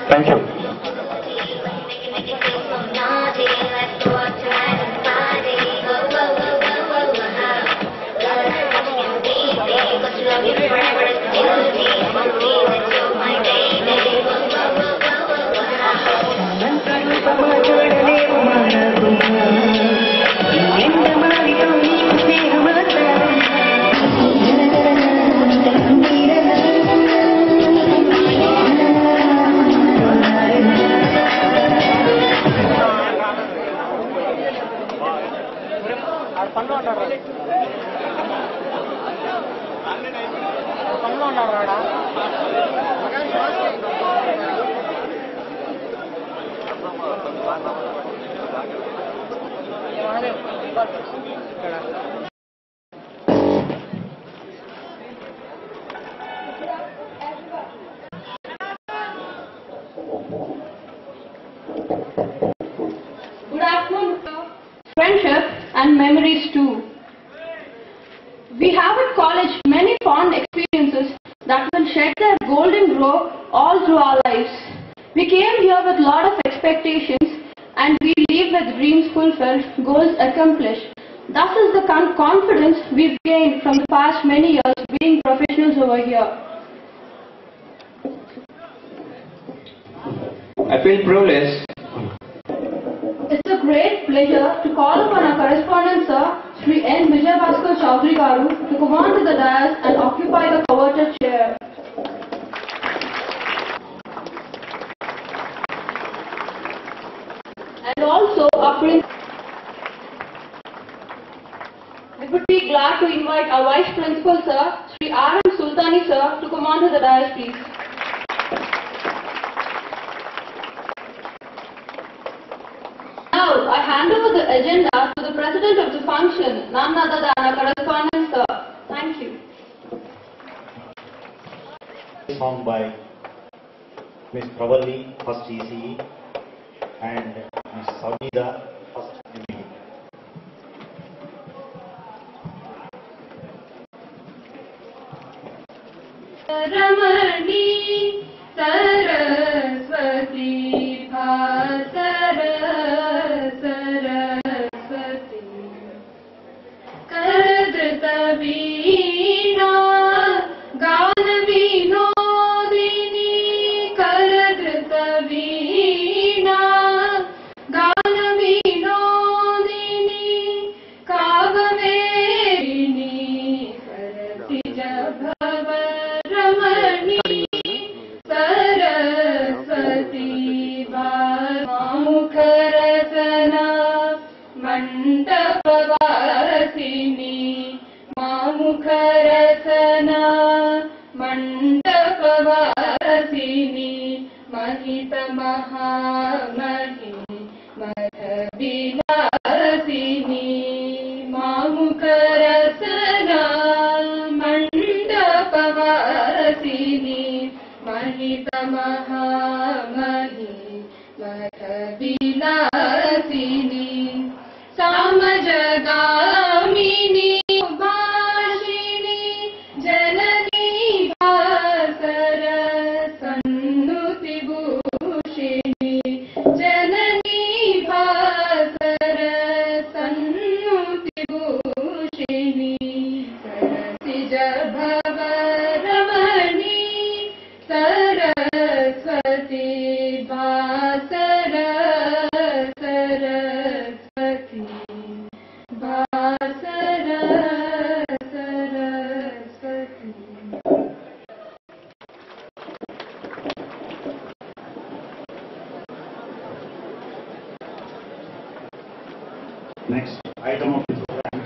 Thank you. Good afternoon, friendship and memories too. We have at college many fond experiences that will shed their golden glow all through our lives. We came here with a lot of expectations and we leave with dreams fulfilled, goals accomplished. Thus is the confidence we've gained from the past many years being professionals over here. I feel privileged. It's a great pleasure to call upon our correspondent sir, Sri N. Vijay Bhaskar Chaudhary Garu, to come on to the dais and occupy the coveted chair. And also our we would be glad to invite our Vice Principal sir, Sri R. M. Sultani sir, to come on to the dais, please. Now, I hand over the agenda to the President of the function, none other than our correspondent sir. Thank you. Song by Ms. Pravalli, first ECE, and Ms. Savnida, first ME. Ramani Saraswati Bhasara Saraswati Karadrita Veena Gana Vinodini Karadrita Veena Gana Vinodini Kavaverini Saratija Bhava Ramani Saraswati Mukharasana Mandapavasini Mukharasana Mandapavasini Mahita Mahamahi Madhavilasini Mukharasana Mandapavasini Mahita Mahamahi Vilasini समजगामिनी Bhashini Janani Bhasar सन्नुतिभूषिणी Janani Bhasar सन्नुतिभूषिणी सरसिज भवरमणी Saraswati Bhasar Saraswati Bhasar Saraswati. Next item of the program,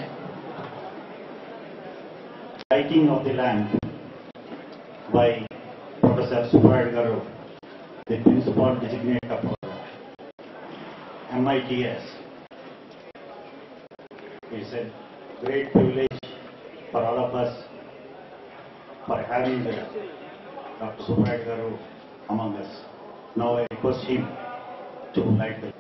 lighting of the lamp by Professor Subrahad Garu, the principal designate of MITS. It's a great privilege for all of us for having Dr. Subrahad Garu among us. Now I request him to light the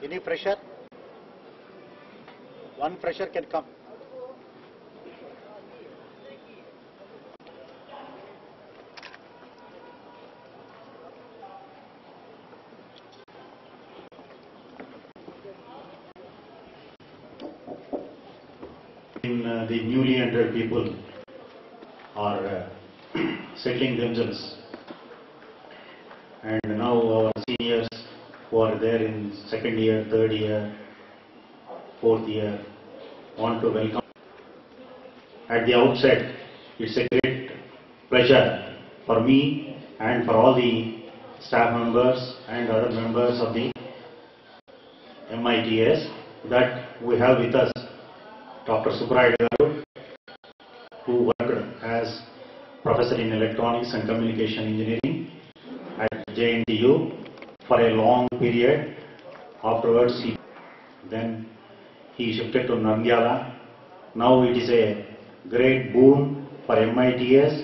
Any pressure? One pressure can come. The newly entered people are settling themselves, and now our seniors who are there in second year, third year, fourth year want to welcome. At the outset, it's a great pleasure for me and for all the staff members and other members of the MITS that we have with us Dr. Subrahad Garu, who worked as Professor in Electronics and Communication Engineering at JNTU for a long period. Afterwards, he shifted to Nandyala. Now it is a great boon for MITS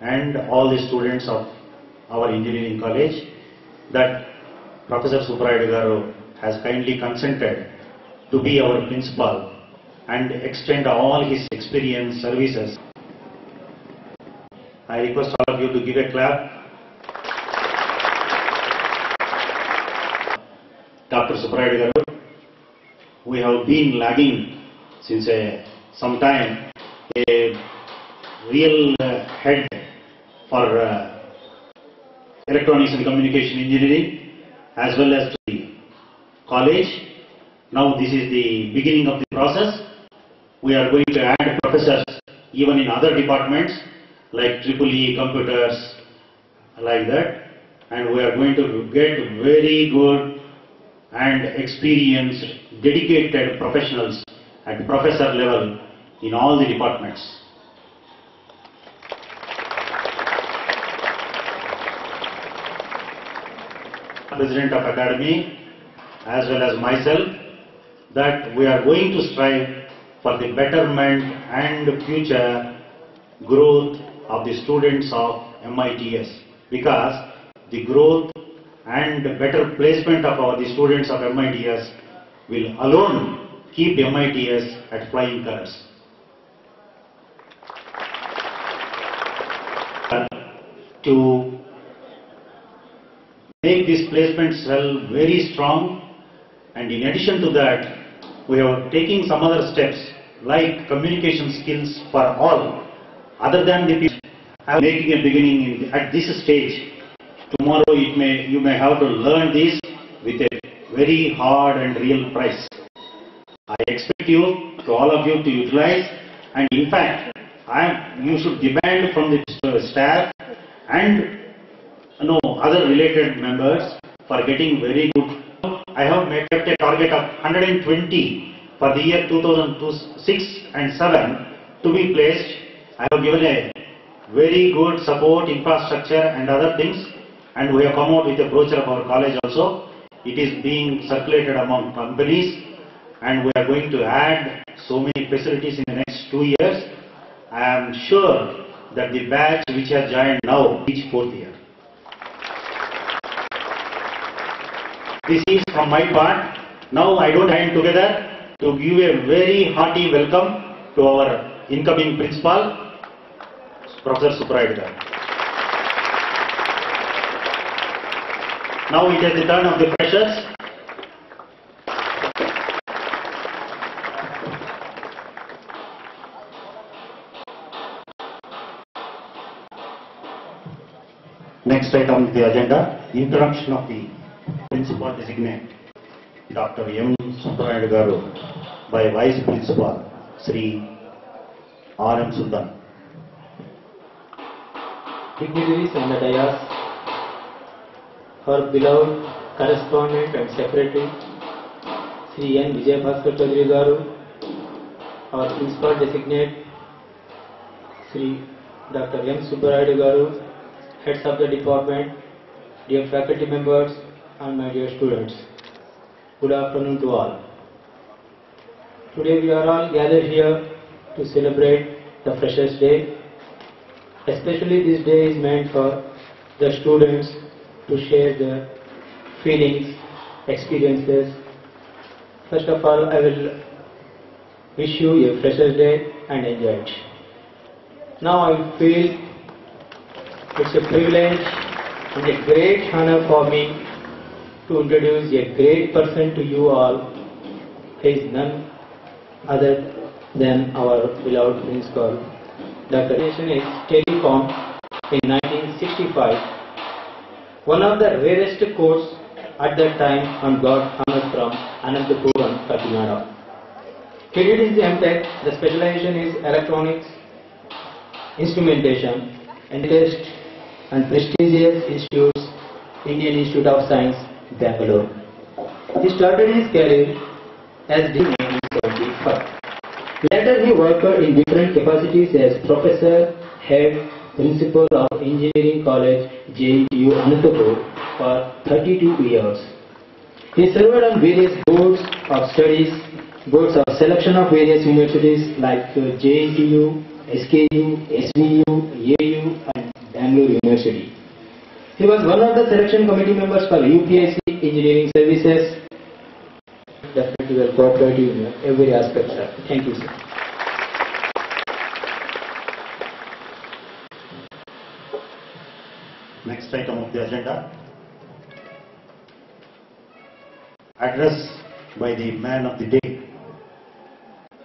and all the students of our engineering college that Professor Subrahad Garu has kindly consented to be our principal and extend all his experience services. I request all of you to give a clap. Dr. Subrahad Garu, we have been lagging since some time, a real head for electronics and communication engineering as well as to the college. Now this is the beginning of the process. We are going to add professors even in other departments like EEE, computers, like that, and we are going to get very good and experienced, dedicated professionals at professor level in all the departments. President of Academy as well as myself, that we are going to strive for the betterment and future growth of the students of MITS, because the growth and better placement of the students of MITS will alone keep MITS at flying colors. To make this placement cell very strong, and in addition to that, we are taking some other steps like communication skills for all, other than the people making a beginning at this stage. Tomorrow you may have to learn this with a very hard and real price. I expect you, to all of you, to utilize, and in fact, you should demand from the staff and other related members for getting very good. I have kept a target of 120 for the year 2006 and 7 to be placed. I have given a very good support, infrastructure and other things, and we have come out with a brochure of our college also. It is being circulated among companies, and we are going to add so many facilities in the next 2 years. I am sure that the batch which has joined now reach 4th year. This is from my part. Now I don't hand together to give a very hearty welcome to our incoming principal, Professor Subbarayu garu. Now it is the turn of the freshers. Next item on the agenda, introduction of the principal designate, Dr. M. Subbarayu garu, by Vice Principal, Sri R. M. Sultan. Dignitaries on the dais, our beloved correspondent and secretary, Sri N. Vijay Bhaskar Chaudhary garu, our principal designate, Sri Dr. M. Subbarayu garu, heads of the department, dear faculty members and my dear students. Good afternoon to all. Today we are all gathered here to celebrate the Freshers' Day. Especially this day is meant for the students to share their feelings, experiences. First of all, I will wish you a Freshers' Day and enjoy it. Now I feel it's a privilege and a great honor for me to introduce a great person to you all. He is none other than our beloved principal. Dr. Nation is telephoned in 1965. One of the rarest quotes at that time and got honors from Anantapuram, Kakinada. He did his M.Tech. The specialization is electronics, instrumentation, and test and prestigious institutes, Indian Institute of Science, Bangalore. He started his career as Dean in 1975. Later he worked in different capacities as Professor, Head, Principal of Engineering College, JNTU, Anantapur for 32 years. He served on various boards of studies, boards of selection of various universities like JNTU, SKU, SVU, AU and Bangalore University. He was one of the selection committee members for UPSC Engineering Services. Definitely well cooperative in every aspect, sir. Thank you, sir. Next item of the agenda, address by the man of the day,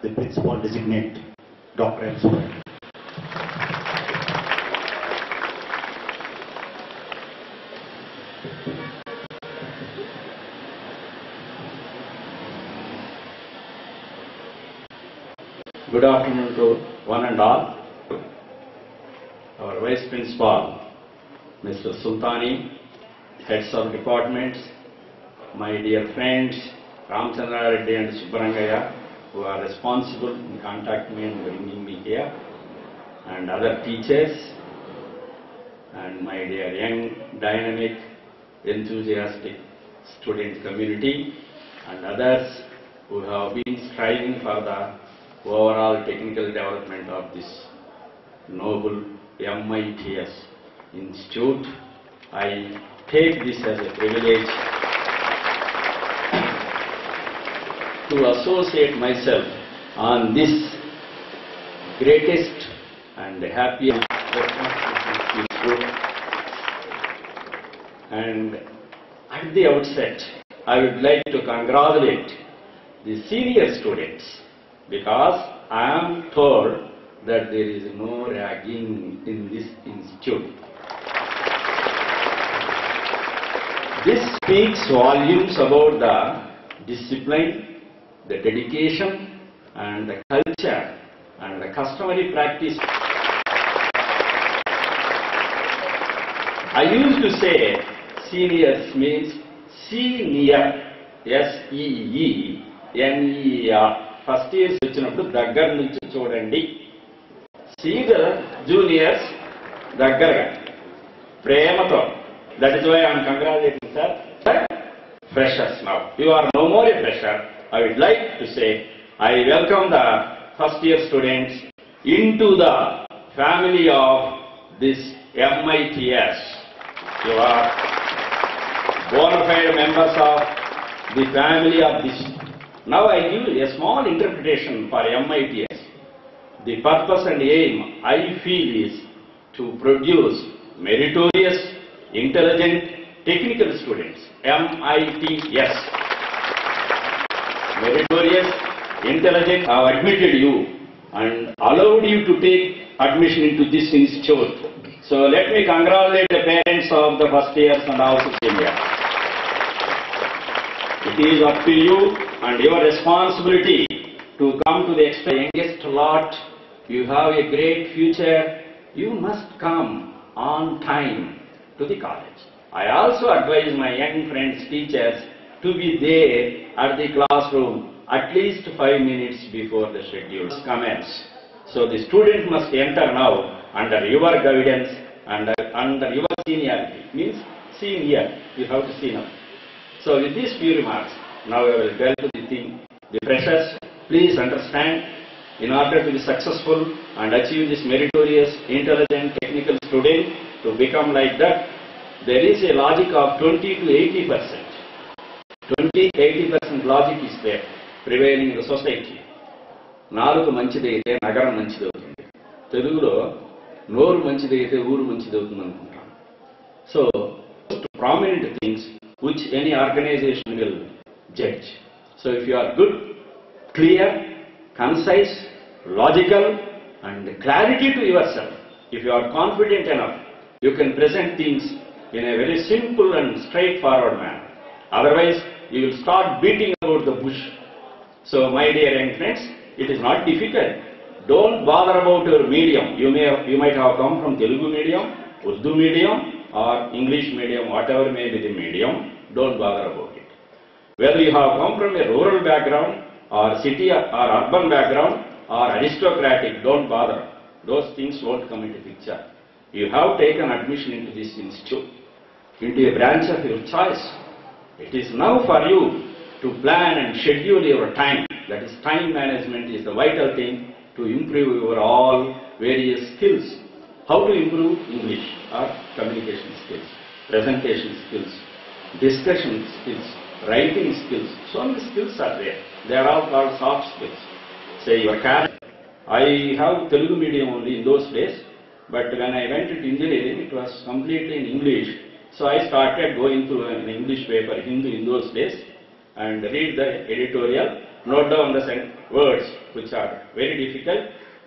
the principal designate, Dr. M. Subbarayu. Good afternoon to one and all. Our Vice Principal, Mr. Sultani, heads of departments, my dear friends, Ramchandra Reddy and Subbarangaya, who are responsible in contacting me and bringing me here, and other teachers, and my dear young, dynamic, enthusiastic student community, and others who have been striving for the overall technical development of this noble MITS Institute. I take this as a privilege to associate myself on this greatest and happiest group. And at the outset, I would like to congratulate the senior students, because I am told that there is no ragging in this institute. This speaks volumes about the discipline, the dedication, and the culture, and the customary practice. I used to say seniors means senior, S-E-E-N-E-R. First years వచ్చినప్పుడు దగ్గర నుంచి చూడండి. See the juniors దగ్గరగా ప్రేమతో. That is why I am congratulating, sir. Sir, freshers now. You are no more a fresher. I would like to say, I welcome the first year students into the family of this MITS. You are bona fide members of the family of this. Now I give a small interpretation for MITS. The purpose and aim, I feel, is to produce meritorious, intelligent, technical students. MITS. Meritorious, intelligent, have admitted you and allowed you to take admission into this institute. So let me congratulate the parents of the first years and also seniors. It is up to you and your responsibility to come to the youngest lot. You have a great future. You must come on time to the college. I also advise my young friends, teachers, to be there at the classroom at least 5 minutes before the schedule commence. So the student must enter now under your guidance and under your seniority. Means seeing here, you have to see now. So with these few remarks, now I will tell to the thing. The freshers, please understand, in order to be successful and achieve this meritorious, intelligent, technical student to become like that, there is a logic of 20 to 80%. 20-80% logic is there, prevailing in the society. నాలుగు మంచిదైతే నగరం మంచిదవుతుంది. తెలుగులో నోరు మంచిదైతే ఊరు మంచిదవుతుంది అనుకుంటాం. So, prominent things which any organization will judge. So if you are good, clear, concise, logical and clarity to yourself, if you are confident enough, you can present things in a very simple and straightforward manner. Otherwise, you will start beating about the bush. So my dear young friends, it is not difficult. Don't bother about your medium. You might have come from Telugu medium, Urdu medium or English medium, whatever may be the medium, don't bother about it. Whether you have come from a rural background or city or urban background or aristocratic, don't bother. Those things won't come into picture. You have taken admission into this institute, into a branch of your choice. It is now for you to plan and schedule your time. That is, time management is the vital thing to improve your all various skills. How to improve English or communication skills, presentation skills, discussion skills, writing skills. So many skills are there. They are all called soft skills. Say your character. I have Telugu medium only in those days, but when I went to engineering, it was completely in English. So I started going through an English paper, Hindu, in those days, and read the editorial, note down the words which are very difficult,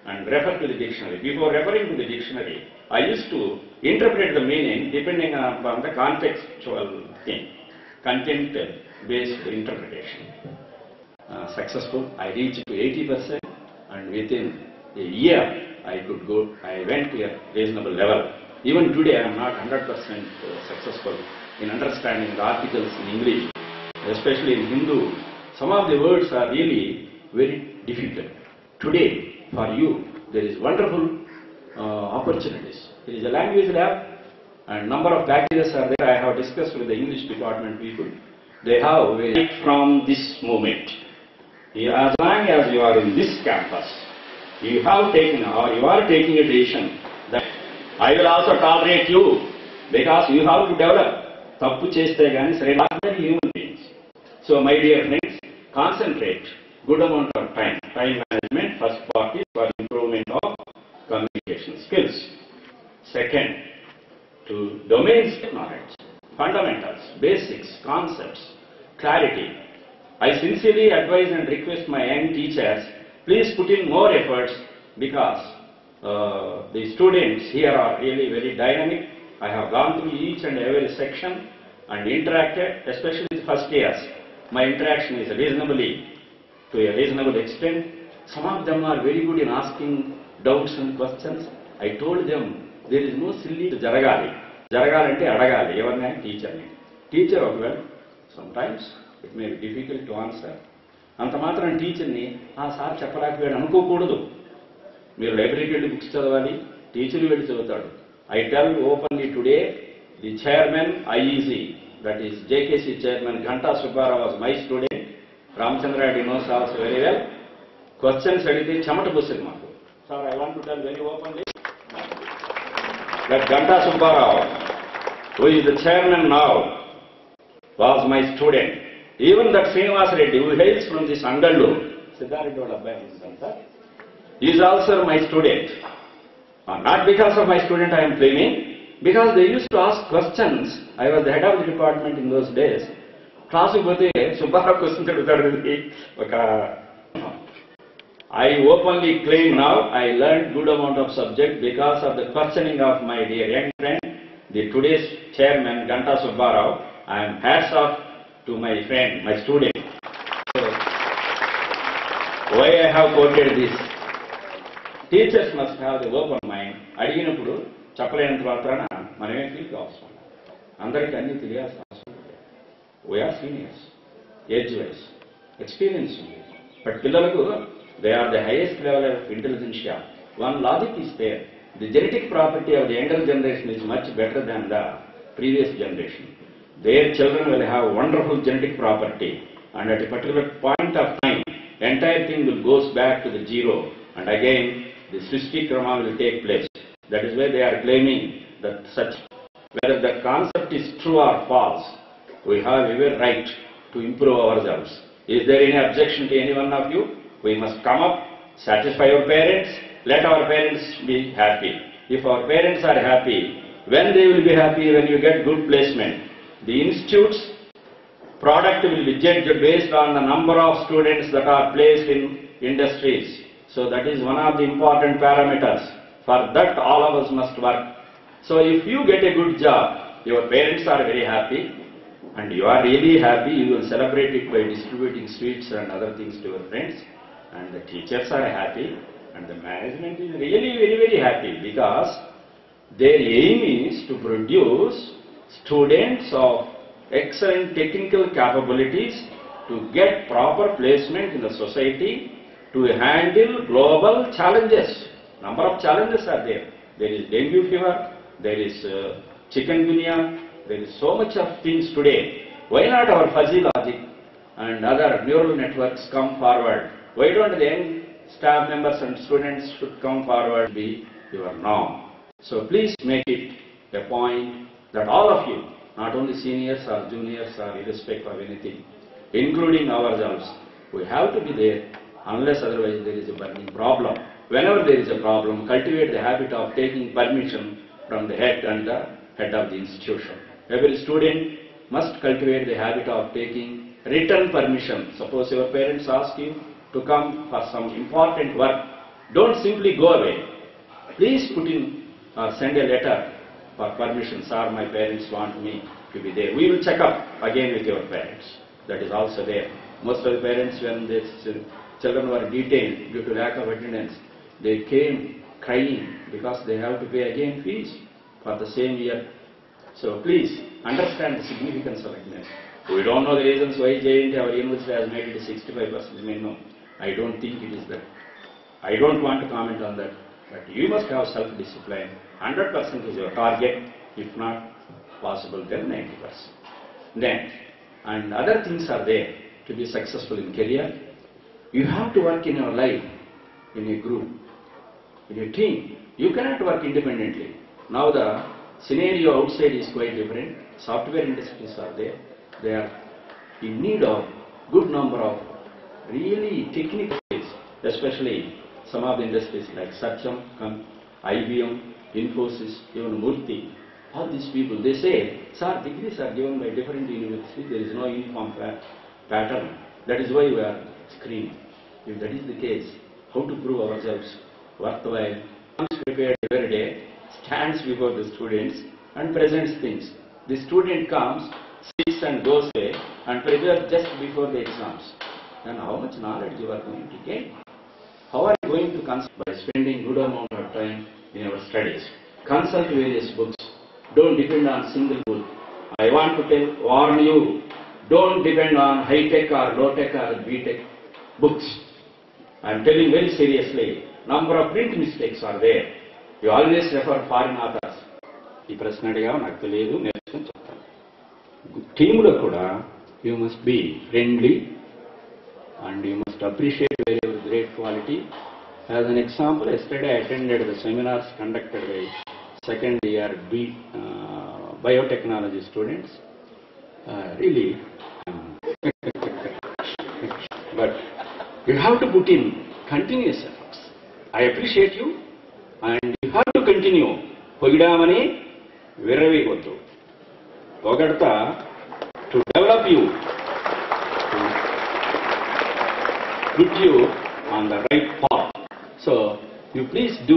and refer to the dictionary. Before referring to the dictionary, I used to interpret the meaning depending upon the contextual thing, content-based interpretation. Successful, I reached to 80%, and within a year I went to a reasonable level. Even today I am not 100% successful in understanding the articles in English, especially in Hindu. Some of the words are really very difficult. Today, for you, there is wonderful opportunities. There is a language lab and number of packages are there. I have discussed with the English department people. They have right from this moment. As long as you are in this campus, you have taken or you are taking a decision that I will also tolerate you because you have to develop. Tappu cheste gaani sare ordinary human beings. So my dear friends, concentrate good amount of time. Time management, first part is for improvement of communication skills. Second, to domain knowledge, fundamentals, basics, concepts, clarity. I sincerely advise and request my young teachers, please put in more efforts because the students here are really very dynamic. I have gone through each and every section and interacted, especially the first years. My interaction is to a reasonable extent. Some of them are very good in asking doubts and questions. I told them there is no silly jaragali. Jaragali ante adagali. Evarna teacherni. Teacher well, sometimes it may be difficult to answer. Anta matram teacherni sir cheppalakapayadu anukokudu. మీరు లైబ్రరీకి వెళ్ళి books చదవాలి, టీచర్లు వెళ్ళి చదువుతాడు. I tell openly today, the chairman IEC, that is JKC chairman Ghanta Subbarao was my student. Ramchandra Reddy knows also very well. Questions aditi chamata pusik maaku. Sir, I want to tell very openly that Ghanta Subbarao, who is the chairman now, was my student. Even that Srinivas Reddy, who hails from this Angallu, he is also my student. Not because of my student I am claiming, because they used to ask questions. I was the head of the department in those days. Class Subbarao questions I openly claim now I learned good amount of subject because of the questioning of my dear young friend, the today's chairman Ghanta Subbarao. I am hats off to my friend, my student. So, why I have quoted this? Teachers must have the open mind. అడిగినప్పుడు చెప్పలేనంత మాత్రాన మనమే feel అవసరం. అందరికీ అన్ని తెలియాల్సిన అవసరం లేదు. We are seniors, age-wise, experience ఉంది. But పిల్లలకు they are the highest level of intelligentsia. One logic is there. The genetic property of the younger generation is much better than the previous generation. Their children will have wonderful genetic property, and at a particular point of time, entire thing will goes back to the zero, and again the Srishti Krama will take place. That is why they are claiming that such, whether the concept is true or false, we have every right to improve ourselves. Is there any objection to any one of you? We must come up, satisfy our parents, let our parents be happy. If our parents are happy, when they will be happy? When you get good placement. The institute's product will be judged based on the number of students that are placed in industries. So that is one of the important parameters. For that all of us must work. So if you get a good job, your parents are very happy, and you are really happy, you will celebrate it by distributing sweets and other things to your friends, and the teachers are happy, and the management is really very, very happy, because their aim is to produce students of excellent technical capabilities to get proper placement in the society, to handle global challenges. Number of challenges are there. There is dengue fever, there is chikungunya, there is so much of things today. Why not our fuzzy logic and other neural networks come forward? Why don't the young staff members and students should come forward be your norm? So please make it a point that all of you, not only seniors or juniors or irrespective of anything, including ourselves, we have to be there, unless otherwise there is a burning problem. Whenever there is a problem, cultivate the habit of taking permission from the head and the head of the institution. Every student must cultivate the habit of taking written permission. Suppose your parents ask you to come for some important work, don't simply go away. Please put in or send a letter for permission. Sir, my parents want me to be there. We will check up again with your parents. That is also there. Most of the parents, when their children were detained due to lack of attendance, they came crying because they have to pay again fees for the same year. So please understand the significance of attendance. We don't know the reasons why JNT, our university, has made it 65% minimum. I don't think it is that. I don't want to comment on that. But you must have self-discipline. 100% is your target. If not possible, then 90%. Then, and other things are there to be successful in career. You have to work in your life, in a group, in a team. You cannot work independently. Now the scenario outside is quite different. Software industries are there. They are in need of good number of really technical skills, especially some of the industries like Satyam, IBM, Infosys, even Murthy. All these people, they say, sir, degrees are given by different universities, there is no uniform pattern. That is why we are screened. If that is the case, how to prove ourselves worthwhile? Once prepared every day, stands before the students and presents things. The student comes, sits and goes away and prepares just before the exams. Then how much knowledge you are going to gain? How are you going to consult? By spending good amount of time in your studies. Consult various books. Don't depend on single book. I want to warn you, don't depend on high-tech or low-tech or B-tech books. I am telling very seriously, number of print mistakes are there. You always refer foreign authors. ఈ ప్రశ్న అడిగావు నాకు తెలియదు నేర్చుకుని చెప్తాను. టీంలో కూడా you must be friendly and you must appreciate very great quality. As an example, yesterday I attended the seminars conducted by second year biotechnology students. Really, but you have to put in continuous efforts. I appreciate you and you have to continue. Pogidamani viravigoddu. Pogadta to develop you, to put you on the right path. So, you please do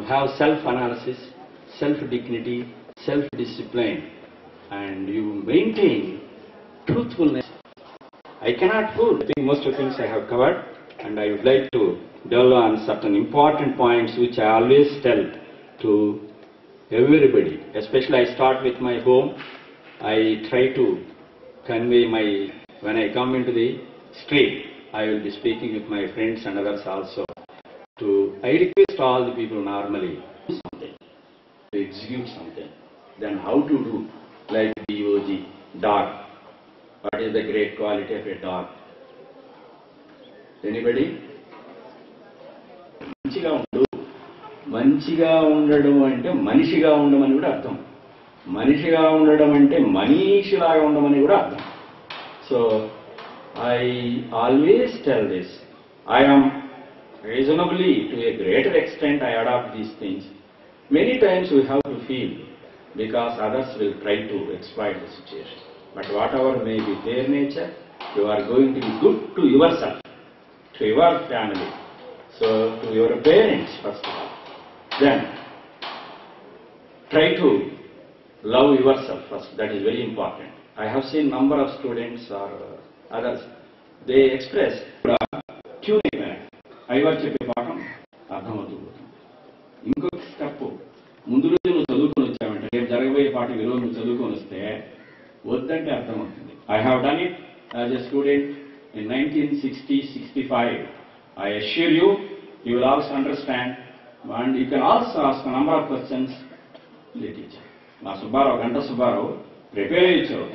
have self-analysis, self-dignity, self-discipline, and you maintain truthfulness. I cannot fool. I think most of the things I have covered, and I would like to dwell on certain important points which I always tell to everybody. Especially I start with my home. I try to convey when I come into the street, I will be speaking with my friends and others also. I request all the people normally do something, to execute something. Then how to do, like DOG, dog. What is the great quality of a dog? Anybody? మంచిగా ఉండు. మంచిగా ఉండడం అంటే మనిషిగా ఉండమని కూడా అర్థం. మనిషిగా ఉండడం అంటే మనీషిలాగా ఉండమని కూడా అర్థం. So I always tell this. I am reasonably, to a greater extent, I adopt these things. Many times we have to feel because others will try to exploit the situation. But whatever may be their nature, you are going to be good to yourself, to your family, so to your parents first of all. Then try to love yourself first. That is very important. I have seen number of students or others, they express tune. అయ్యవారు చెప్పే పాఠం అర్థమవుతుంది. ఇంకొక step, ముందు రోజు నువ్వు చదువుకొని వచ్చావంటే రేపు జరగబోయే పాఠం ఈరోజు నువ్వు చదువుకొని వస్తే వద్దంటే అర్థమవుతుంది. I have done it as a student in 1960-65. I assure you, you will also understand and you can also ask number of questions the teacher. మా సుబ్బారావు, గంట సుబ్బారావు ప్రిపేర్ అయ్యేవాడు.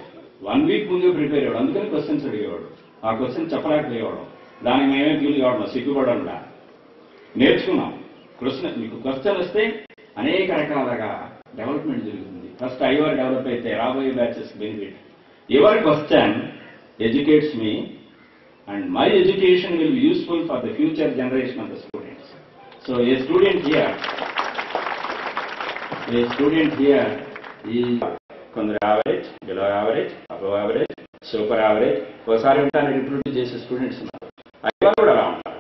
1 వీక్ ముందే ప్రిపేర్ అయ్యాడు. అందుకని క్వశ్చన్స్ అడిగేవాడు. ఆ క్వశ్చన్ చెప్పలేకపోయేవాడు. దానికి మేమే ఫీల్ కావడం, సిగ్గుపడకుండా నేర్చుకున్నాం. మీకు క్వశ్చన్ వస్తే అనేక రకాలుగా డెవలప్మెంట్ జరుగుతుంది. ఫస్ట్ ఐవర్ డెవలప్ అయితే రాబోయే batches benefit. Your question educates me and my education will be useful for the future generation of the students. So A student here ఈ కొందరు average, below average, above average, super average, ఒకసారి ఉంటాను రిప్రూవ్ చేసే students ఉన్నారు. అయ్యవారు కూడా అలా ఉంటారు.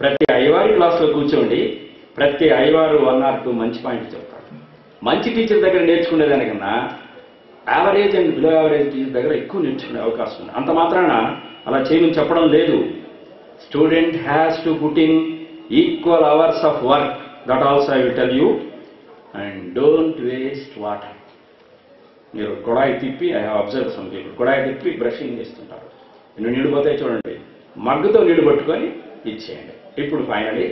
ప్రతి అయ్యవారి క్లాస్లో కూర్చోండి, ప్రతి అయ్యవారు 1 or 2 మంచి పాయింట్ చెప్తారు. మంచి టీచర్ దగ్గర నేర్చుకునేదానికన్నా average and below average teacher దగ్గర ఎక్కువ నేర్చుకునే అవకాశం ఉంది. అంత మాత్రాన అలా చేయమని చెప్పడం లేదు. Student has to put in equal hours of work. That also I will tell you. And don't waste water. మీరు కొడాయి తిప్పి, I have observe some people కొడాయి తిప్పి బ్రషింగ్ చేస్తుంటారు. నీళ్లు పోతాయి చూడండి, మగ్గుతో నీళ్లు పట్టుకొని ఇచ్చేయండి. ఇప్పుడు ఫైనలీ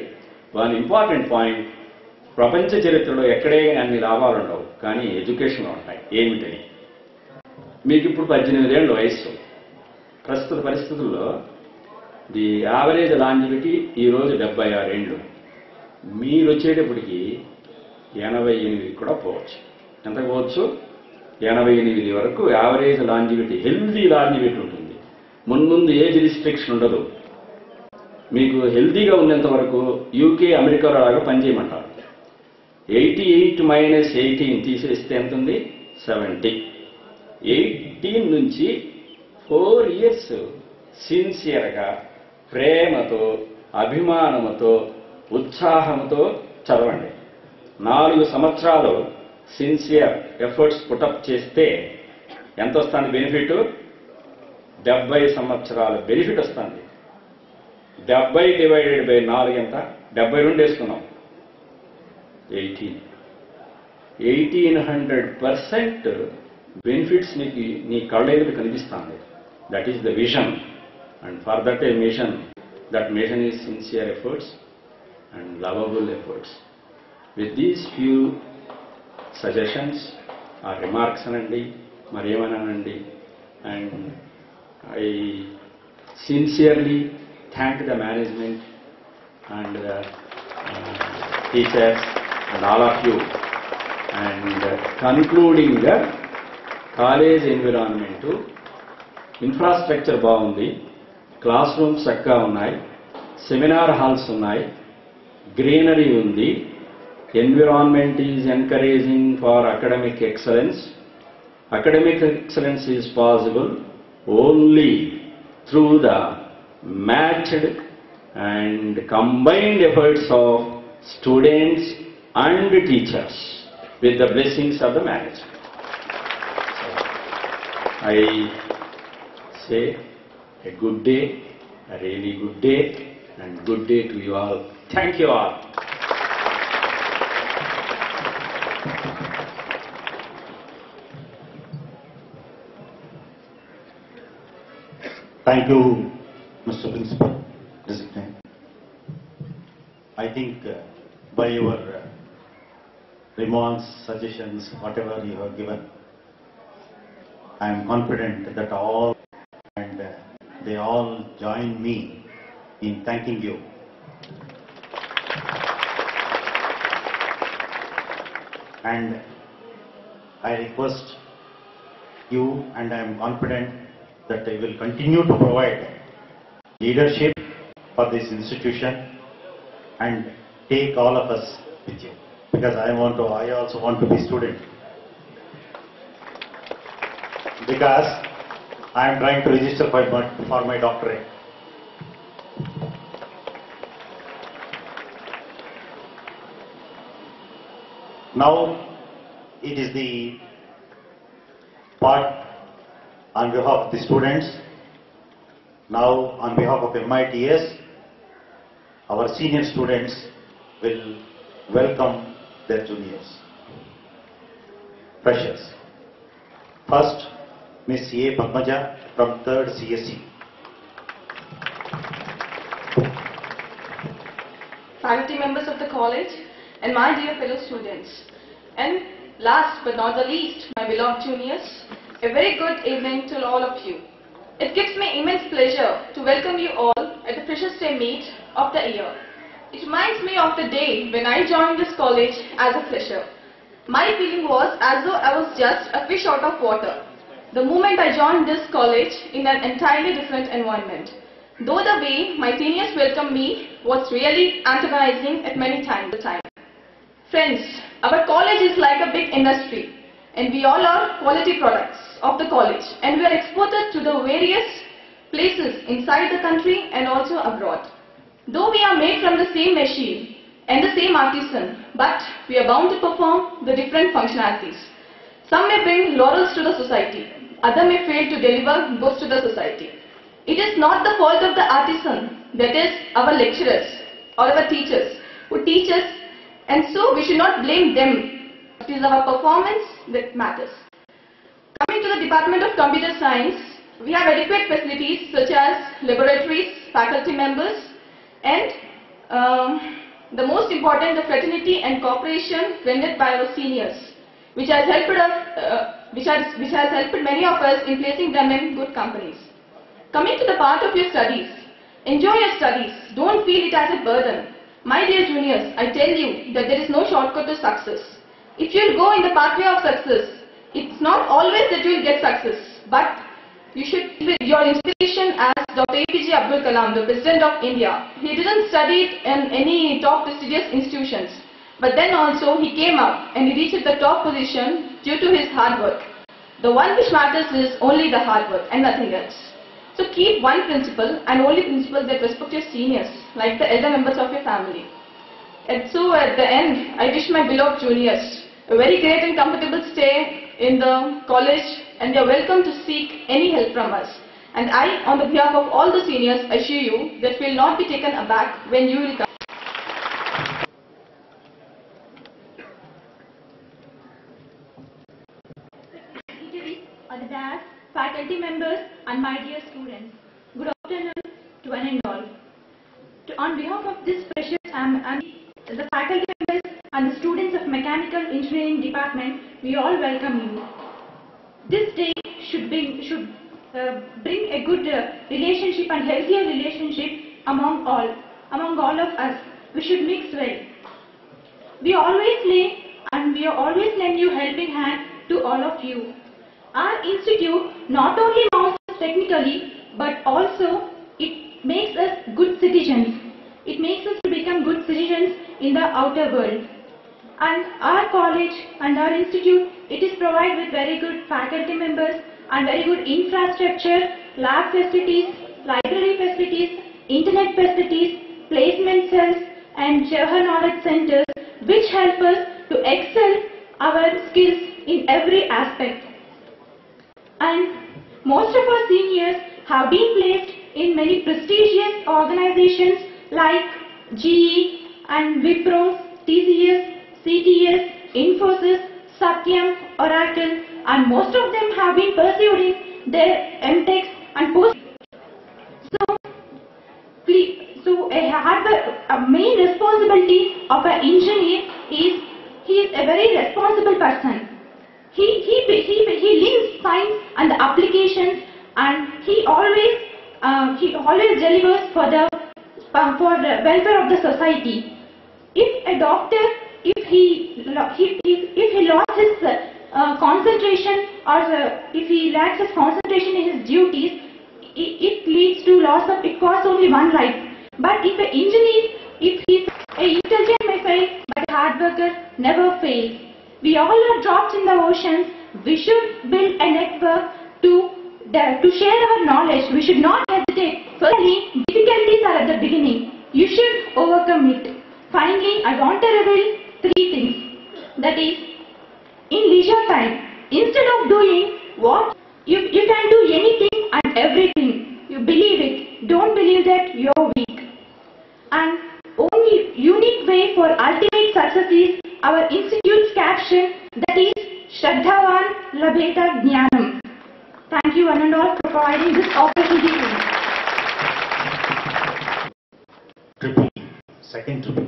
వన్ ఇంపార్టెంట్ పాయింట్. ప్రపంచ చరిత్రలో ఎక్కడే అన్ని లాభాలు ఉండవు, కానీ ఎడ్యుకేషన్లో ఉంటాయి. ఏమిటని? మీకు ఇప్పుడు 18 ఏళ్ళ వయస్సు. ప్రస్తుత పరిస్థితుల్లో ది యావరేజ్ లాంజివిటీ ఈరోజు 76 ఏళ్ళు. మీరు వచ్చేటప్పటికి 88 కూడా పోవచ్చు. ఎంత పోవచ్చు? 88 వరకు యావరేజ్ లాంజివిటీ, హెల్దీ లాంజివిటీ ఉంటుంది. ముందు ఏజ్ రిస్ట్రిక్షన్ ఉండదు. మీకు హెల్దీగా ఉన్నంత వరకు యూకే, అమెరికాలో లాగా పనిచేయమంటారు. 88 - 18 తీసేస్తే ఎంత ఉంది? 70. 18 నుంచి 4 years సిన్సియర్గా, ప్రేమతో, అభిమానంతో, ఉత్సాహంతో చదవండి. 4 సంవత్సరాలు సిన్సియర్ ఎఫర్ట్స్ పుటప్ చేస్తే ఎంత వస్తుంది బెనిఫిట్? 70 సంవత్సరాల బెనిఫిట్ వస్తుంది. 70 డివైడెడ్ బై 4 ఎంత? 72 వేసుకున్నాం. 1800% బెనిఫిట్స్ నీకు నీ కళ్ళ ఎదురు కనిపిస్తుంది. That is the vision. And for that a mission, that mission is sincere efforts and lovable efforts. With these few suggestions or remarks అనండి మరేమనండి. And I sincerely thank the management and the teachers and all of you. And concluding the college environment, infrastructure బాగుంది, class rooms చక్కగా ఉన్నాయి, seminar halls ఉన్నాయి, greenery ఉంది, environment is encouraging for academic excellence. Academic excellence is possible only through the matched and combined efforts of students and teachers with the blessings of the management. I say a good day, a really good day, and good day to you all. Thank you all. Thank you, Mr. Principal. Designate. I think by your remarks, suggestions, whatever you have given, I am confident that all and they all join me in thanking you. And I request you, and I am confident that I will continue to provide leadership for this institution and take all of us with you, because I also want to be student, because I am trying to register for my doctorate. Now it is the part on behalf of the students. Now, on behalf of MITS, our senior students will welcome their juniors. Freshers. First, Ms. A. Padmaja from 3rd CSE. Faculty members of the college and my dear fellow students. And last but not the least, my beloved juniors, a very good evening to all of you. It gives me immense pleasure to welcome you all at the Freshers' Day meet of the year. It reminds me of the day when I joined this college as a fresher. My feeling was as though I was just a fish out of water the moment I joined this college in an entirely different environment. Though the way my seniors welcomed me was really antagonizing at many times. Friends, our college is like a big industry, and we all are quality products of the college, and we are exported to the various places inside the country and also abroad. Though we are made from the same machine and the same artisan, but we are bound to perform the different functionalities. Some may bring laurels to the society, others may fail to deliver goods to the society. It is not the fault of the artisan, that is our lecturers or our teachers who teach us, and so we should not blame them. It is our performance that matters. Coming to the Department of Computer Science, we have adequate facilities such as laboratories, faculty members, and the most important, the fraternity and cooperation rendered by our seniors, which has helped us, which has helped many of us in placing them in good companies. Coming to the part of your studies, enjoy your studies. Don't feel it as a burden. My dear juniors, I tell you that there is no shortcut to success. If you go in the pathway of success, it's not always that you will get success, but you should with your inspiration as Dr. APJ Abdul Kalam, the President of India. He didn't study in any top prestigious institutions, but then also he came up and he reached the top position due to his hard work. The one which matters is only the hard work and nothing else. So keep one principle and only principle, that respect your seniors like the elder members of your family. And so at the end, I wish my beloved juniors a very great and comfortable stay in the college, and they are welcome to seek any help from us. And I, on the behalf of all the seniors, assure you that we will not be taken aback when you will come. On the dais, faculty members and my dear students, good afternoon to one and all. On behalf of this precious the faculty members and the students of mechanics Mechanical Engineering Department, we all welcome you. This day should bring a good relationship and healthier relationship among all of us. We should mix well. We always lend you helping hand to all of you. Our institute not only masters technically, but also it makes us good citizens. It makes us to become good citizens in the outer world. And our college and our institute, it is provided with very good faculty members and very good infrastructure, lab facilities, library facilities, internet facilities, placement cells and Jawahar Knowledge Centers, which help us to excel our skills in every aspect. And most of our seniors have been placed in many prestigious organizations like GE and Wipro, TCS, CTS, Infosys, Satyam, Oracle, and most of them have been pursuing their MTechs and post. So a main responsibility of an engineer is he is a very responsible person. He links science and the applications, and he always delivers for the welfare of the society. If a doctor, if he lost his concentration, or if he lacks his concentration in his duties, it leads to loss of, it costs only one life. But if an engineer, if he intelligent may fail, but a hard worker never fails. We all are drops in the oceans. We should build a network to share our knowledge. We should not hesitate. Firstly, difficulties are at the beginning. You should overcome it. Finally, I want to reveal 3 things. That is, in leisure time, instead of doing what you can do anything and everything. You believe it. Don't believe that you're weak. And only unique way for ultimate success is our institute's caption, that is Shraddhavan Labheta Jnanam. Thank you one and all for providing this opportunity to me. Triple E, second triple E.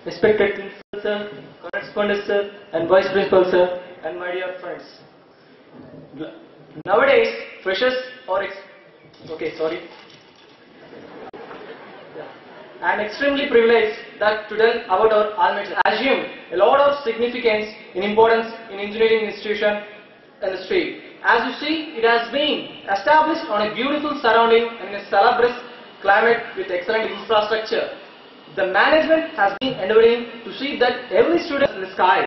Respected Principal Sir, Correspondent Sir, and Vice Principal Sir, and my dear friends. Nowadays, freshers or I am extremely privileged that to tell about our alma mater. Assume a lot of significance in importance in engineering institution industry. As you see, it has been established on a beautiful surrounding and in a salubrious climate with excellent infrastructure. The management has been endeavoring to see that every student in the sky,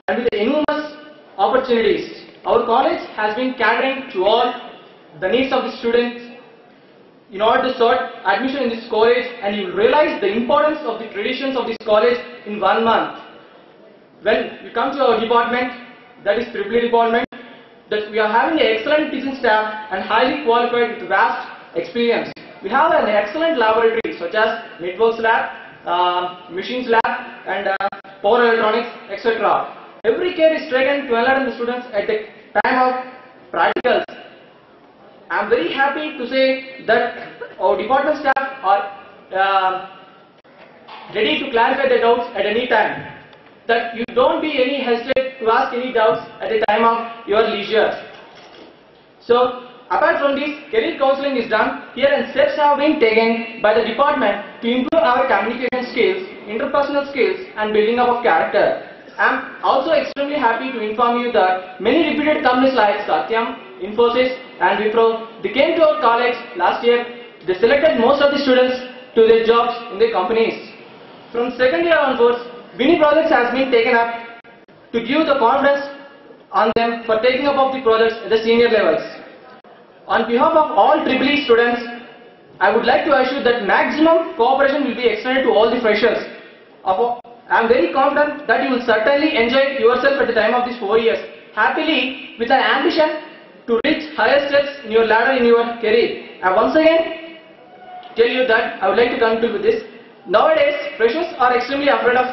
and with the enormous opportunities, our college has been catering to all the needs of the students in order to sort admission in this college, and you will realize the importance of the traditions of this college in 1 month. When you come to our department, that is Triple E department, that we are having an excellent teaching staff and highly qualified with vast experience. We have an excellent laboratory such as networks lab, machines lab, and power electronics, etc. Every care is taken to enlighten the students at the time of practicals. I am very happy to say that our department staff are ready to clarify the doubts at any time. That you don't be any hesitate to ask any doubts at the time of your leisure. So, apart from this, career counseling is done here, and steps have been taken by the department to improve our communication skills, interpersonal skills, and building up of character. I am also extremely happy to inform you that many reputed companies like Satyam, Infosys, and Wipro, they came to our college last year. They selected most of the students to their jobs in their companies. From second year onwards, many projects has been taken up to give the confidence on them for taking up of the projects at the senior levels. On behalf of all Triple E students, I would like to assure that maximum cooperation will be extended to all the freshers. I am very confident that you will certainly enjoy yourself at the time of these 4 years, happily with an ambition to reach higher steps in your ladder in your career. I once again tell you that I would like to conclude with this. Nowadays, freshers are extremely afraid of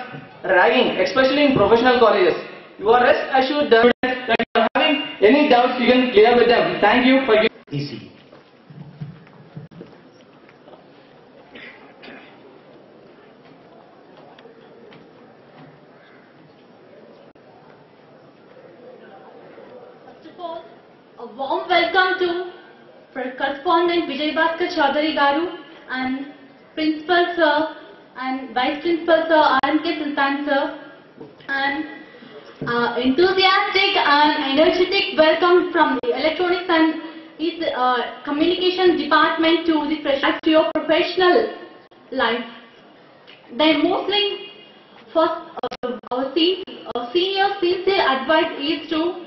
ragging, especially in professional colleges. You are rest assured that if you are having any doubts, you can clear with them. Thank you for giving. EC. warm welcome to Correspondent Vijay Bhaskar Chaudhary Garu and Principal Sir and Vice Principal Sir R.M.K. Sultan Sir, and enthusiastic and energetic welcome from the Electronics and Communication Department to the freshers to your professional life. Then mostly first our senior sincere advice is to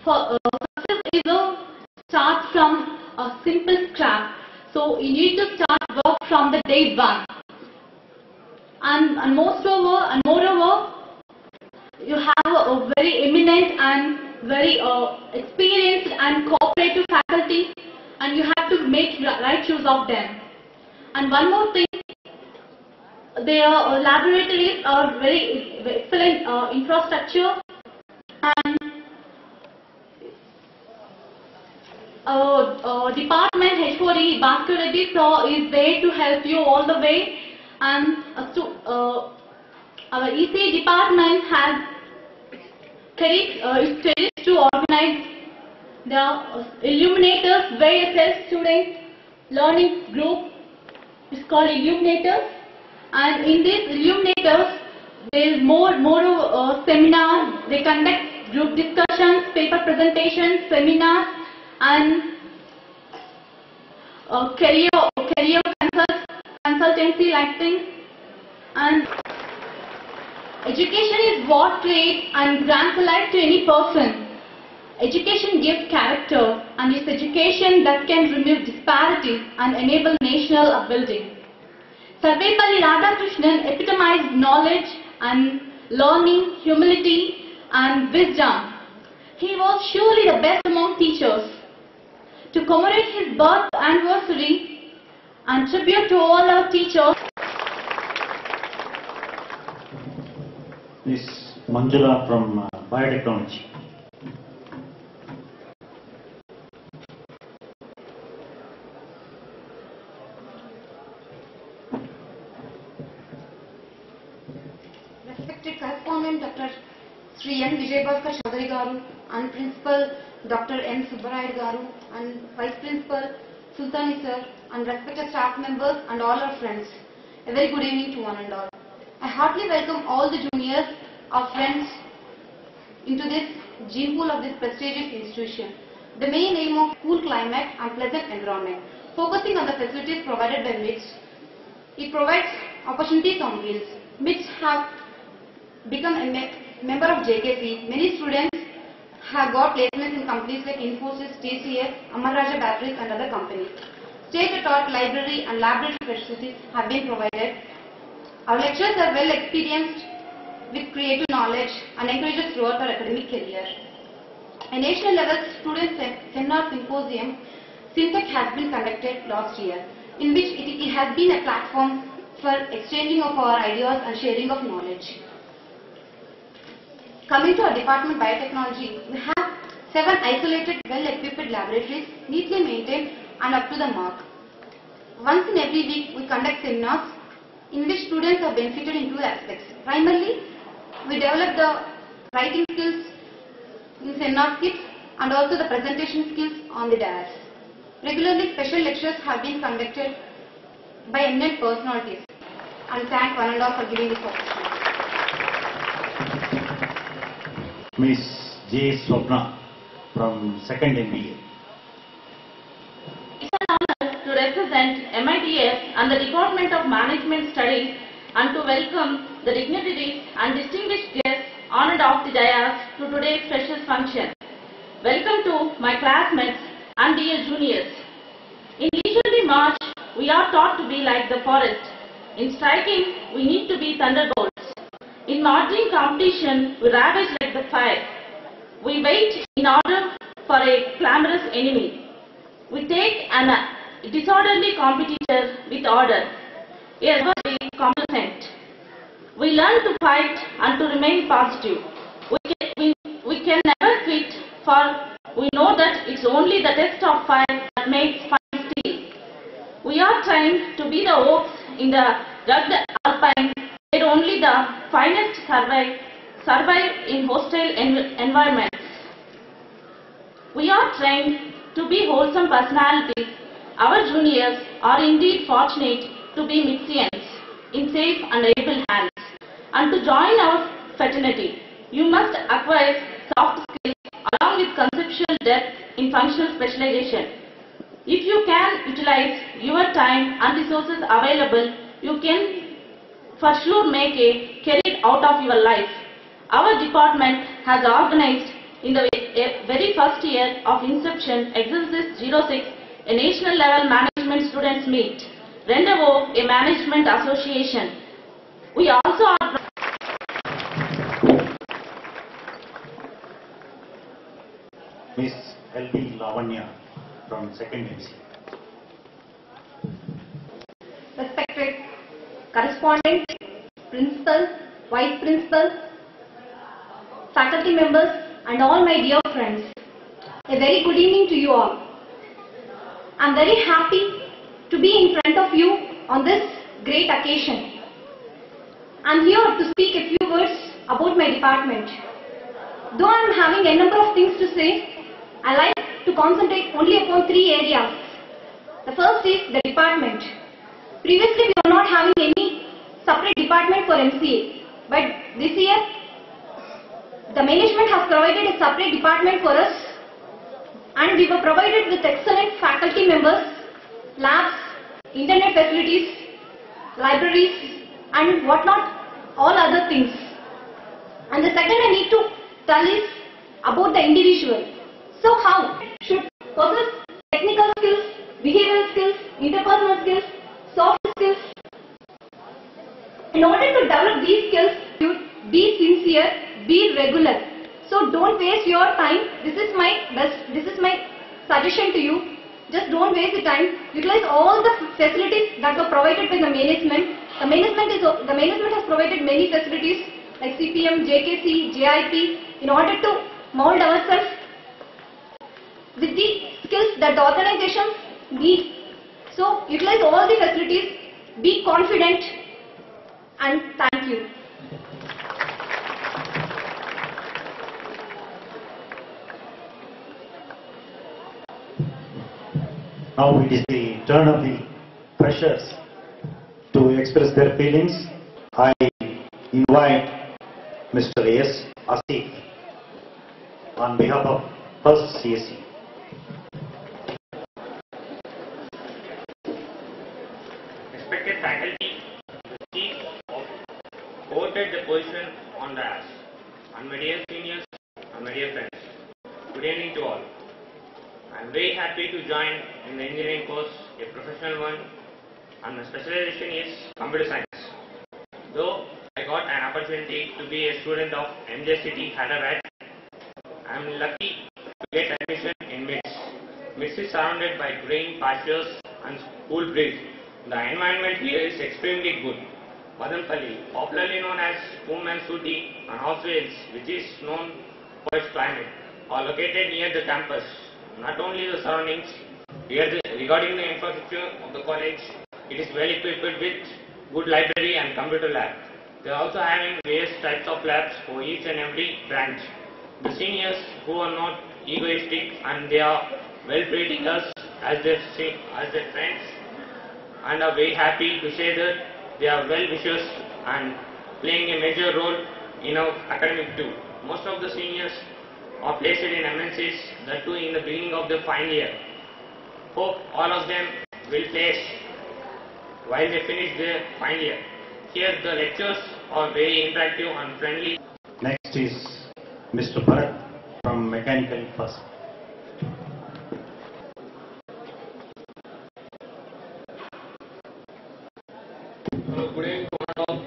success is a start from a simple scrap. So you need to start work from the day one. And moreover, you have a very eminent and very experienced and cooperative faculty, and you have to make right use of them. And one more thing, their laboratories are very excellent infrastructure, and department HOD Bhaskar Reddy sir is there to help you all the way, and our EC department has credit to organize the Illuminators VSS student learning group. It's called Illuminators, and in these Illuminators there is more seminars. They conduct group discussions, paper presentations, seminars, and career consultancy like things. And education is what creates and grants a life to any person. Education gives character, and it's education that can remove disparity and enable national upbuilding. Sarvepalli Radhakrishnan epitomized knowledge and learning, humility and wisdom. He was surely the best among teachers. To commemorate his birth anniversary and tribute to all our teachers, Miss Manjula from Biotechnology. Respected Correspondent Dr. Sri N. Vijay Bhaskar Chaudhary Garu and Principal Dr. N. Subbarayadu Garu and Vice Principal Sultani Sir and respected staff members and all our friends, a very good evening to one and all. I heartily welcome all the juniors, our friends, into this gene pool of this prestigious institution. The main aim of cool climate and pleasant environment, focusing on the facilities provided by MITS. It provides opportunities on wheels. MITS have become a member of JKC. Many students have got placements in companies like Infosys, TCS, Amara Raja Batteries and other companies. State-of-the-art library and laboratory facilities have been provided. Our lecturers are well experienced with creative knowledge and encourage us throughout our academic career. A national level student seminar symposium, SINTEC, has been conducted last year, in which it has been a platform for exchanging of our ideas and sharing of knowledge. Coming to our department, Biotechnology, we have 7 isolated, well-equipped laboratories, neatly maintained and up to the mark. Once in every week, we conduct seminars in which students are benefited in 2 aspects. Primarily, we develop the writing skills in seminar skits and also the presentation skills on the dais. Regularly, special lectures have been conducted by eminent personalities, and thank one and all for giving this opportunity. Miss J. Swapna from 2nd MBA. It's an honor to represent MITS and the Department of Management Studies and to welcome the dignitaries and distinguished guests on and off the dais to today's special function. Welcome to my classmates and dear juniors. In leisurely march, we are taught to be like the forest. In striking, we need to be thunderbolts. In marching competition, we ravage like the fire. We wait in order for a clamorous enemy. We take an disorderly competitor with order, a complacent. We learn to fight and to remain positive. We can never quit, for we know that it's only the test of fire that makes fine steel. We are trained to be the oaks in the rugged alpine, where only the finest survive in hostile environments. We are trained to be wholesome personalities. Our juniors are indeed fortunate to be Mixians in safe and able hands. And to join our fraternity, you must acquire soft skills along with conceptual depth in functional specialization. If you can utilize your time and resources available, you can for sure make a career out of your life. Our department has organized in the very first year of inception Exercise 06, a national level management students meet, Rendezvous, a management association. We also are Miss L.B. Lavanya from 2nd MC. Respected correspondent, principal, vice principal, faculty members and all my dear friends, a very good evening to you all. I am very happy to be in front of you on this great occasion. I am here to speak a few words about my department. Though I am having a number of things to say, I like to concentrate only upon 3 areas. The first is the department. Previously we were not having any separate department for MCA, but this year the management has provided a separate department for us, and we were provided with excellent faculty members, labs, internet facilities, libraries and whatnot, all other things. And the second I need to tell is about the individual. So how should possess technical skills, behavioral skills, interpersonal skills, soft skills. In order to develop these skills, you be sincere, be regular. So don't waste your time. This is my suggestion to you. Just don't waste the time. Utilize all the facilities that were provided by the management. The management has provided many facilities like CPM, JKC, JIP in order to mold ourselves with the skills that the organizations need. So utilize all the facilities, be confident, and thank you. Now it is the turn of the freshers to express their feelings. I invite Mr. S. Asif on behalf of First CSE. Respected faculty, the chief of quoted the position on the ass, and my dear seniors and my dear friends, good evening to all. I am very happy to join in the engineering course, a professional one, and my specialization is computer science. Though I got an opportunity to be a student of MJ City, Hyderabad, I am lucky to get admission in MITS. MITS is surrounded by green pastures and cool breeze. The environment here is extremely good. Madanpalli, popularly known as Pumansuti and Housewales, which is known for its climate, are located near the campus. Not only the surroundings, regarding the infrastructure of the college, it is well equipped with good library and computer lab. They are also having various types of labs for each and every branch. The seniors who are not egoistic and they are well treating us as their friends, and are very happy to say that they are well wishers and playing a major role in our academic too. Most of the seniors are placed in MNCs, that too in the beginning of the final year. Hope all of them will place while they finish their final year. Here the lectures are very interactive and friendly. Next is Mr. Bharat from Mechanical First. Hello, good evening to all.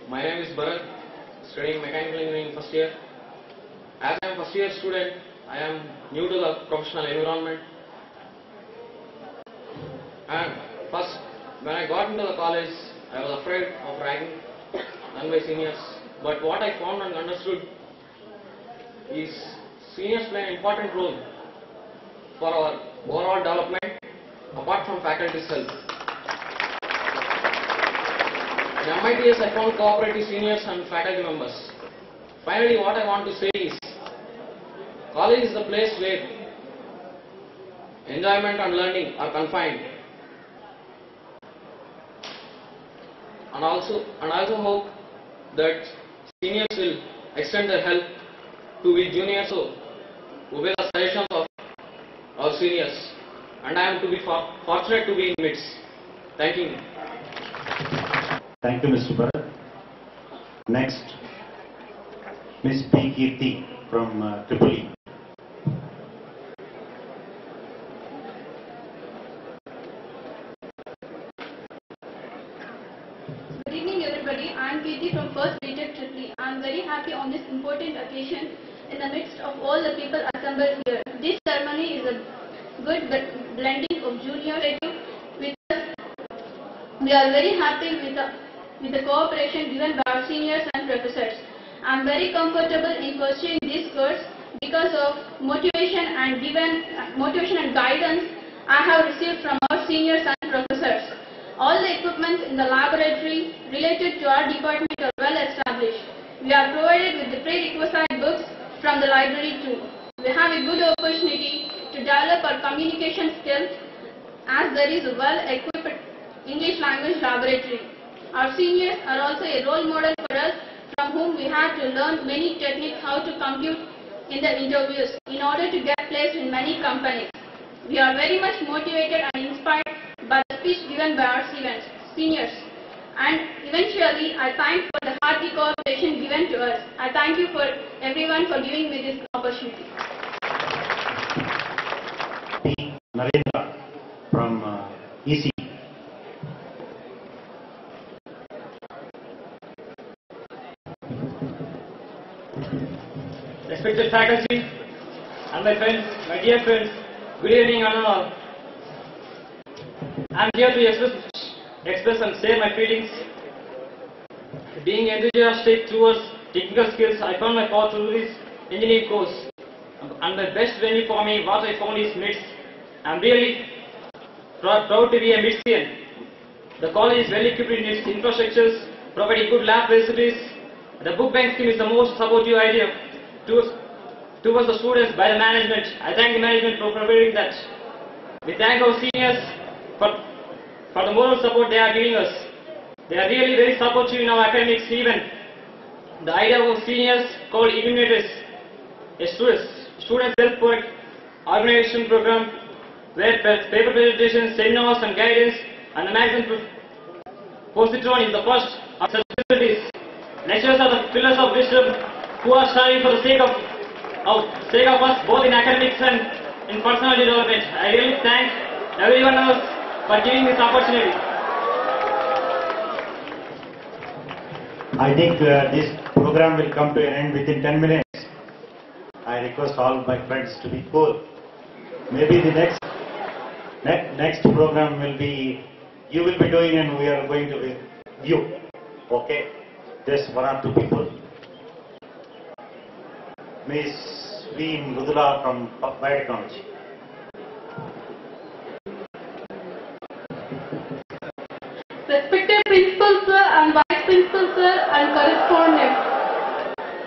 My name is Bharat, studying mechanical engineering first year. As I am first year student, I am new to the professional environment. And first, when I got into the college, I was afraid of ragging done by seniors. But what I found and understood is seniors play an important role for our overall development apart from faculty's help. In MITS, I found cooperative seniors and faculty members. Finally, what I want to say is, college is the place where enjoyment and learning are confined. And I also hope that seniors will extend their help to the juniors who obey the suggestions of our seniors. And I am to be fortunate to be in midst. Thank you. Thank you, Mr. Bharat. Next, Ms. P. Kirti from Tripoli. Good evening, everybody. I am Kirti from First BTech Tripoli. I am very happy on this important occasion in the midst of all the people assembled here. This ceremony is a good blending of junior with us. We are very happy with the cooperation given by our seniors and professors. I am very comfortable in pursuing this course because of motivation and guidance I have received from our seniors and professors. All the equipment in the laboratory related to our department are well established. We are provided with the prerequisite books from the library too. We have a good opportunity to develop our communication skills as there is a well-equipped English language laboratory. Our seniors are also a role model for us, from whom we have to learn many techniques how to compute in the interviews in order to get placed in many companies. We are very much motivated and inspired by the speech given by our seniors. And eventually, I thank for the hearty cooperation given to us. I thank you for everyone for giving me this opportunity. P. Narendra from EC. Respected faculty and my friends, my dear friends, good evening one and all. I am here to express and share my feelings. Being enthusiastic towards technical skills, I found my path through this engineering course. And the best venue for me, what I found is MITS. I am really proud to be a MITSian. The college is well equipped in its infrastructures, providing good lab facilities. The book bank scheme is the most supportive idea towards the students by the management. I thank the management for providing that. We thank our seniors for the moral support they are giving us. They are really very supportive in our academics. Even the idea of seniors called Illuminators, a student self-organization program where paper presentations, seminars and guidance and the magazine positron is the first of such facilities. Lecturers are the pillars of wisdom who are striving for the sake of us both in academics and in personal development. I really thank everyone else for giving this opportunity. I think this program will come to an end within 10 minutes. I request all my friends to be cool. Maybe the next program will be, you will be doing and we are going to be you. Okay? Just one or two people. Ms. V. Mrudula from Biotechnology. Respected Principal Sir and Vice Principal Sir and correspondents.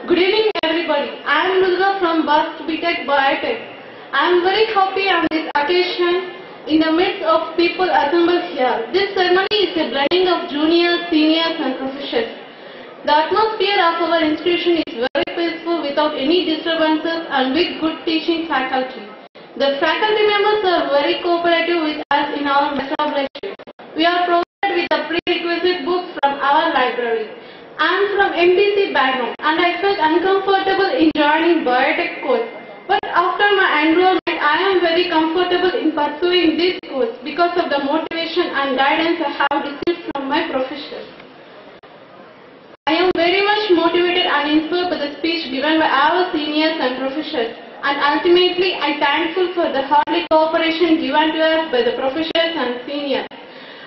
Good evening everybody. I am Mrudula from First BTech Biotech. I am very happy on this occasion in the midst of people assembled here. This ceremony is a blending of juniors, seniors and professors. The atmosphere of our institution is very peaceful without any disturbances and with good teaching faculty. The faculty members are very cooperative with us in our establishment. We are provided with the prerequisite books from our library. I am from MPC background and I felt uncomfortable in joining biotech course. But after my enrollment, I am very comfortable in pursuing this course because of the motivation and guidance I have received from my professors. I am very much motivated and inspired by the speech given by our seniors and professors, and ultimately I am thankful for the hearty cooperation given to us by the professors and seniors.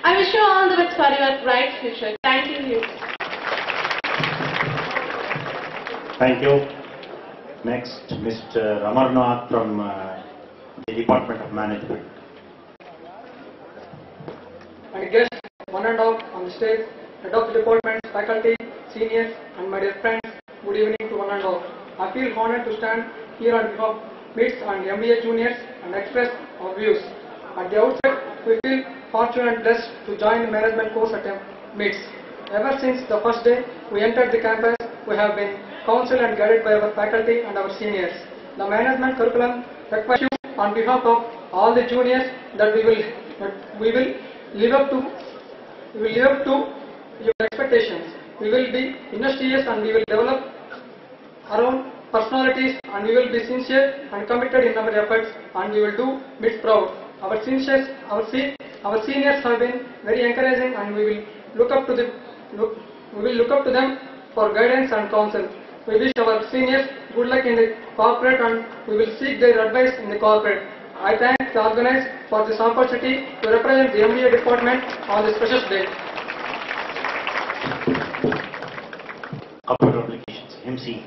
I wish you all the best for your bright future. Thank you. Thank you. Next, Mr. Amarnath from the Department of Management. My guests, one and all on the stage, head of the department, faculty, seniors and my dear friends, good evening to one and all. I feel honored to stand here on behalf meets and MBA juniors and express our views. At the outset, we feel fortunate and blessed to join the management course at MITS. Ever since the first day we entered the campus, we have been counseled and guided by our faculty and our seniors. The management curriculum requires you on behalf of all the juniors that we will live up to your expectations. We will be industrious and we will develop our own personalities, and we will be sincere and committed in our efforts, and we will do MITS proud. Our seniors have been very encouraging, and we will look up to them for guidance and counsel. We wish our seniors good luck in the corporate, and we will seek their advice in the corporate. I thank the organizers for this opportunity to represent the MBA department on this precious day. Computer applications, MC.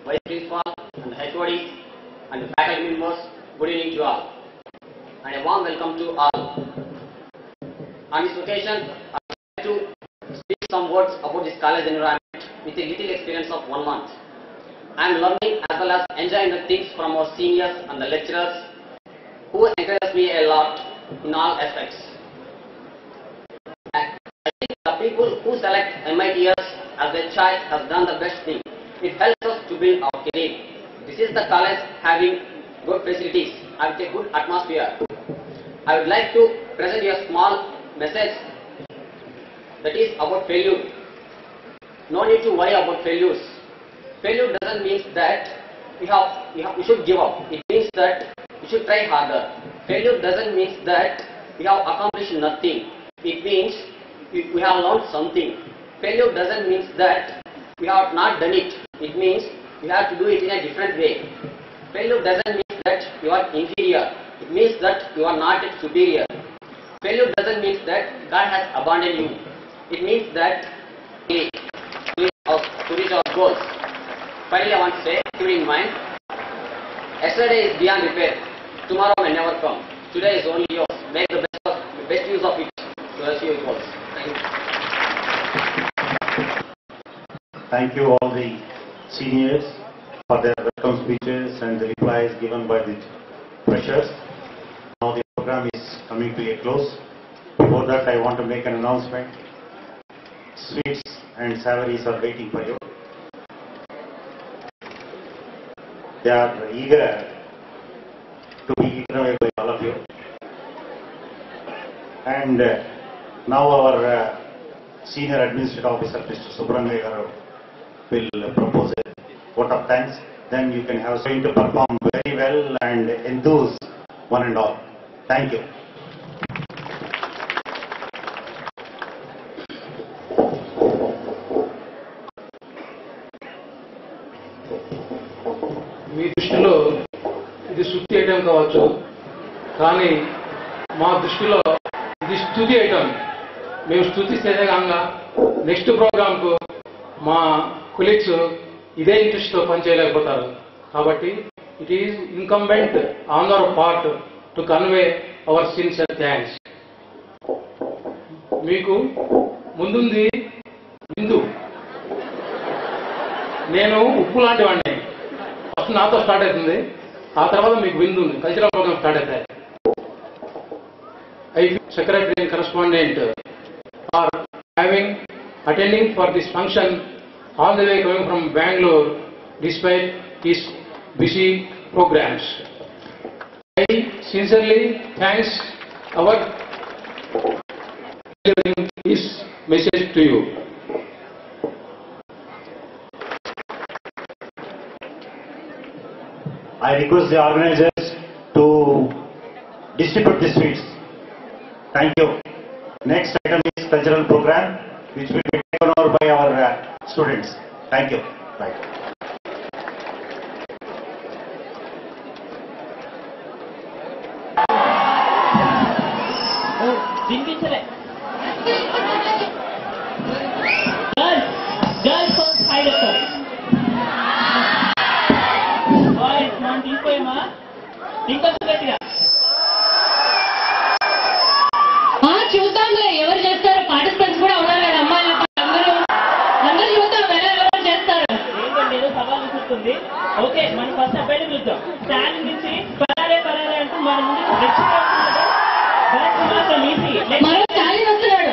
Vice Principal and HOD and the faculty members, good evening to all, and a warm welcome to all. On this occasion, I would like to speak some words about this college environment with a little experience of 1 month. I am learning as well as enjoying the things from our seniors and the lecturers who encourage me a lot in all aspects. I think the people who select MITS as their choice has done the best thing. It helps us to build our career. This is the college having good facilities and a good atmosphere. I would like to present you a small message that is about failure. No need to worry about failures. Failure doesn't mean that you should give up. It means that you should try harder. Failure doesn't mean that we have accomplished nothing. It means we have learned something. Failure doesn't mean that we have not done it. It means you have to do it in a different way. Failure doesn't mean that you are inferior. It means that you are not superior. Failure doesn't mean that God has abandoned you. It means that we to reach our goals. Finally, I want to say, keep in mind, yesterday is beyond repair. Tomorrow may never come. Today is only yours. Make the best use of it to achieve your goals. Thank you. Thank you all the seniors for their welcome speeches and the replies given by the freshers. Now the program is coming to a close. Before that, I want to make an announcement. Sweets and savories are waiting for you. They are eager to be eaten away by all of you. And now our Senior Administrative Officer, Mr. Subramanian Garu, will propose a vote of thanks. Then you can have going to perform very well and enthuse one and all. Thank you. మీ దృష్టిలో ఇది శుద్ధి item కావచ్చు, కానీ మా దృష్టిలో ఇది స్తుతి item. మేము స్తుతిస్తే కాగా నెక్స్ట్ ప్రోగ్రాంకు మా కొలీగ్స్ ఇదే ఇంట్రెస్ట్తో పనిచేయలేకపోతారు. కాబట్టి it is incumbent on hour part to convey hour sincere thanks. మీకు ముందుంది విందు. నేను ఉప్పు లాంటి వాడిని. ఫస్ట్ నాతో స్టార్ట్ అవుతుంది, ఆ తర్వాత మీకు విందు ఉంది, కల్చరల్ ప్రోగ్రామ్ స్టార్ట్ అవుతాయి. I secretary and correspondent are attending for this function all the way coming from Bangalore despite his busy programs. I sincerely thanks our delivering his message to you. I request the organizers to distribute the sweets. Thank you. Next item is cultural program, which will be taken over by our students. Thank you. Bye. Girls first side of us. Boys, non తీసుకోయమా ఇంకొంచెం గట్టిగా చూద్దాంలే ఎవరు చేస్తారు. Participants కూడా ఉన్నారు కదా అమ్మాయిలు, అందరూ చూద్దాం ఎవరు చేస్తారు. మరో స్టాలిన్ వస్తున్నాడు.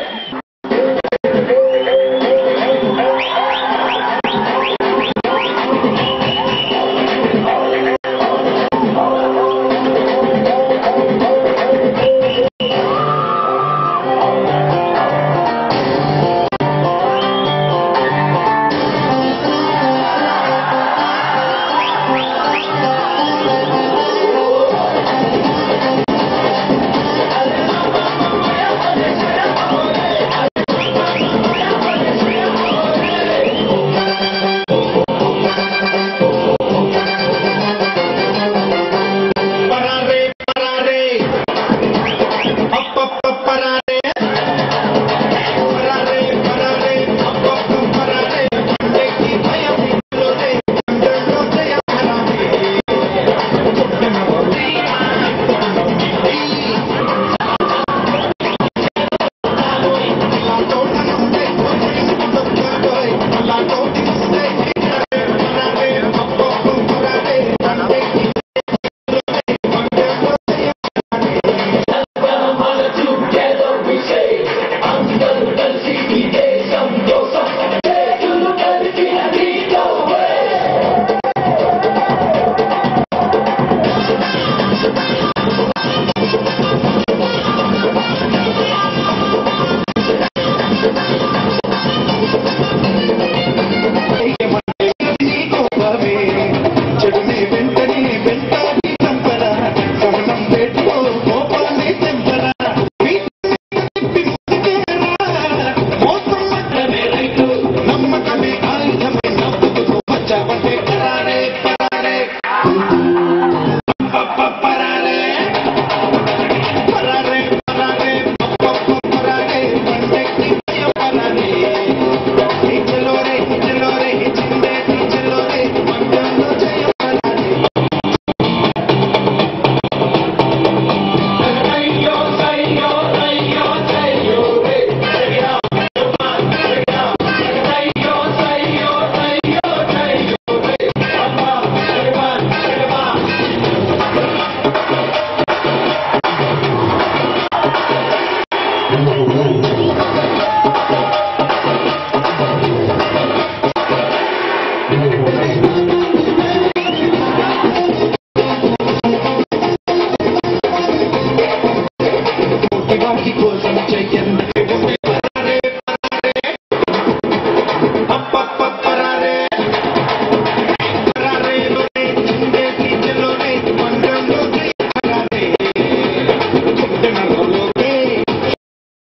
వాటి కోసం